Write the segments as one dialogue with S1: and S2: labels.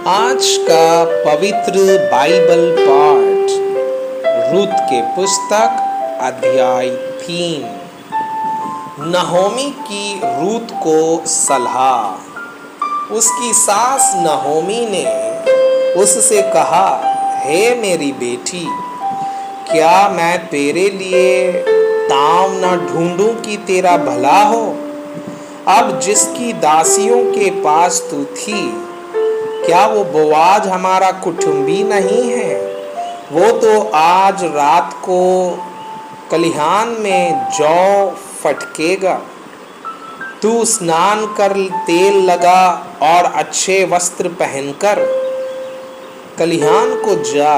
S1: आज का पवित्र बाइबल पाठ रूत के पुस्तक अध्याय 3। नहोमी की रूत को सलाह। उसकी सास नहोमी ने उससे कहा, हे मेरी बेटी, क्या मैं तेरे लिए ताव न ढूंढूं कि तेरा भला हो? अब जिसकी दासियों के पास तू थी, क्या वो बोआज हमारा कुटुंबी नहीं है? वो तो आज रात को खलिहान में जौ फटकेगा। तू स्नान कर तेल लगा और अच्छे वस्त्र पहनकर खलिहान को जा,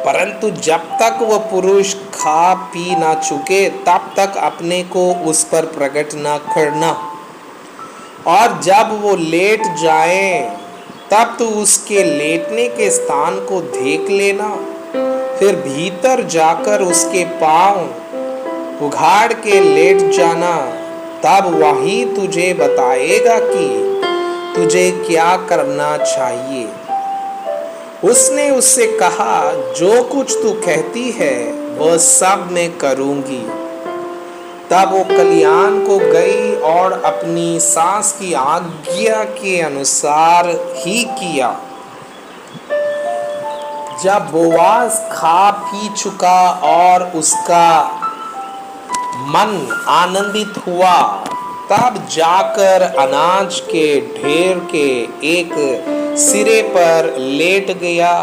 S1: परंतु जब तक वह पुरुष खा पी ना चुके तब तक अपने को उस पर प्रकट न करना। और जब वो लेट जाए तब तू उसके लेटने के स्थान को देख लेना। फिर भीतर जाकर उसके पांव उघाड़ के लेट जाना। तब वही तुझे बताएगा कि तुझे क्या करना चाहिए। उसने उससे कहा, जो कुछ तू कहती है वह सब मैं करूंगी। तब वो खलिहान को गई और अपनी सास की आज्ञा के अनुसार ही किया। जब बोआज खा पी चुका और उसका मन आनंदित हुआ, तब जाकर अनाज के ढेर के एक सिरे पर लेट गया।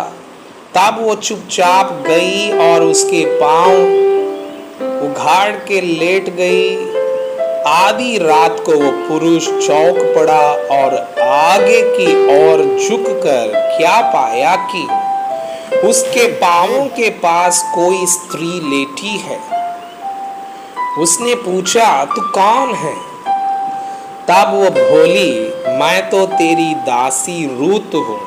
S1: तब वो चुपचाप गई और उसके पांव उघाड़ के लेट गई। आधी रात को वो पुरुष चौंक पड़ा और आगे की ओर झुककर क्या पाया कि उसके पांवों के पास कोई स्त्री लेटी है। उसने पूछा, तू कौन है? तब वो बोली, मैं तो तेरी दासी रूत हूँ।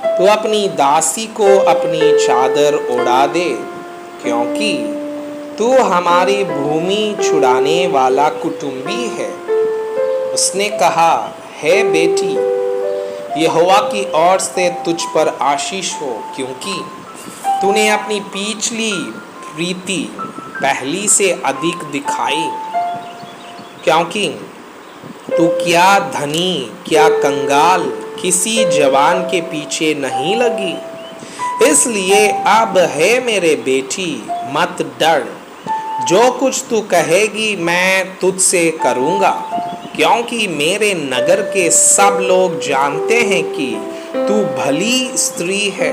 S1: तू अपनी दासी को अपनी चादर ओढ़ा दे, क्योंकि तू हमारी भूमि छुड़ाने वाला कुटुंबी है। उसने कहा, हे बेटी, यहोवा की ओर से तुझ पर आशीष हो, क्योंकि तूने अपनी पिछली प्रीति पहली से अधिक दिखाई। क्योंकि तू क्या धनी क्या कंगाल किसी जवान के पीछे नहीं लगी। इसलिए अब है मेरे बेटी, मत डर। जो कुछ तू कहेगी मैं तुझसे करूँगा, क्योंकि मेरे नगर के सब लोग जानते हैं कि तू भली स्त्री है।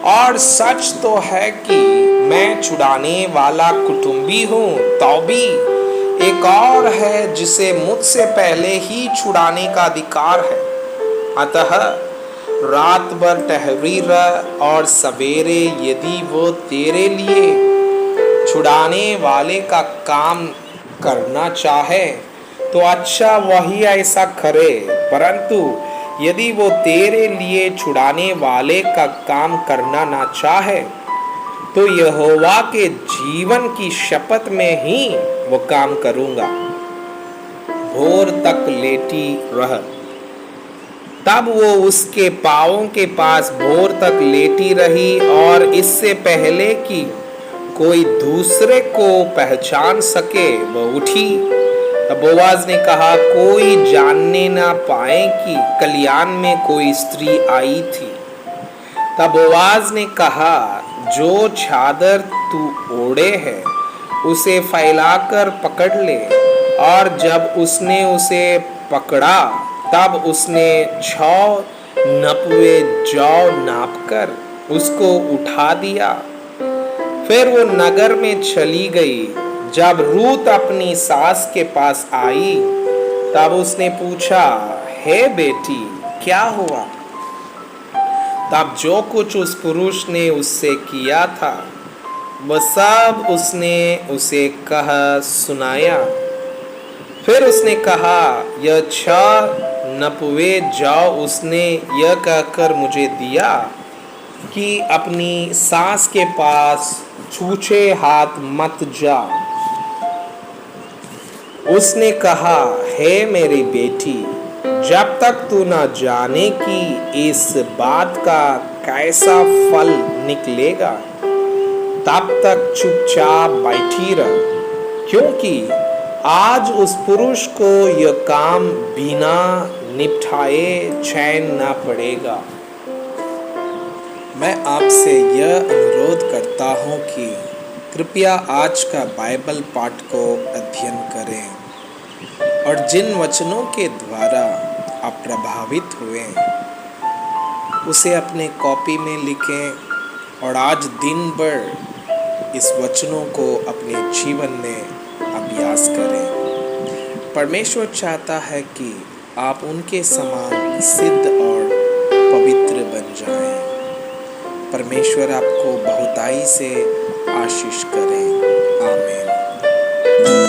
S1: और सच तो है कि मैं छुड़ाने वाला कुटुंबी हूँ, तो भी एक और है जिसे मुझसे पहले ही छुड़ाने का अधिकार है। अतः रात भर ठहरी रह, और सवेरे यदि वो तेरे लिए छुड़ाने वाले का काम करना चाहे तो अच्छा, वही ऐसा करे। परंतु यदि वो तेरे लिए छुड़ाने वाले का काम करना ना चाहे तो यहोवा के जीवन की शपथ में ही वो काम करूंगा। भोर तक लेटी रह। तब वो उसके पांवों के पास भोर तक लेटी रही, और इससे पहले कि कोई दूसरे को पहचान सके वह उठी। तब बोआज ने कहा, कोई जानने ना पाए कि खलिहान में कोई स्त्री आई थी। तब बोआज ने कहा, जो चादर तू ओढ़े है उसे फैलाकर पकड़ ले। और जब उसने उसे पकड़ा तब उसने 6 नपवे जौ नापकर उसको उठा दिया। फिर वो नगर में चली गई। जब रूत अपनी सास के पास आई तब उसने पूछा, हे बेटी, क्या हुआ? तब जो कुछ उस पुरुष ने उससे किया था वह सब उसने उसे कह सुनाया। फिर उसने कहा, यह 6 नपवे जौ उसने यह कहकर मुझे दिया कि अपनी सास के पास छूछे हाथ मत जा। उसने कहा, हे मेरी बेटी, जब तक तू न जाने कि इस बात का कैसा फल निकलेगा, तब तक चुपचाप बैठी रह, क्योंकि आज उस पुरुष को यह काम बिना निपटाए चैन न पड़ेगा। मैं आपसे यह अनुरोध करता हूँ कि कृपया आज का बाइबल पाठ को अध्ययन करें और जिन वचनों के द्वारा आप प्रभावित हुए उसे अपने कॉपी में लिखें और आज दिन भर इस वचनों को अपने जीवन में अभ्यास करें। परमेश्वर चाहता है कि आप उनके समान सिद्ध और पवित्र बन जाएं। परमेश्वर आपको बहुताई से आशीष करें। आमीन।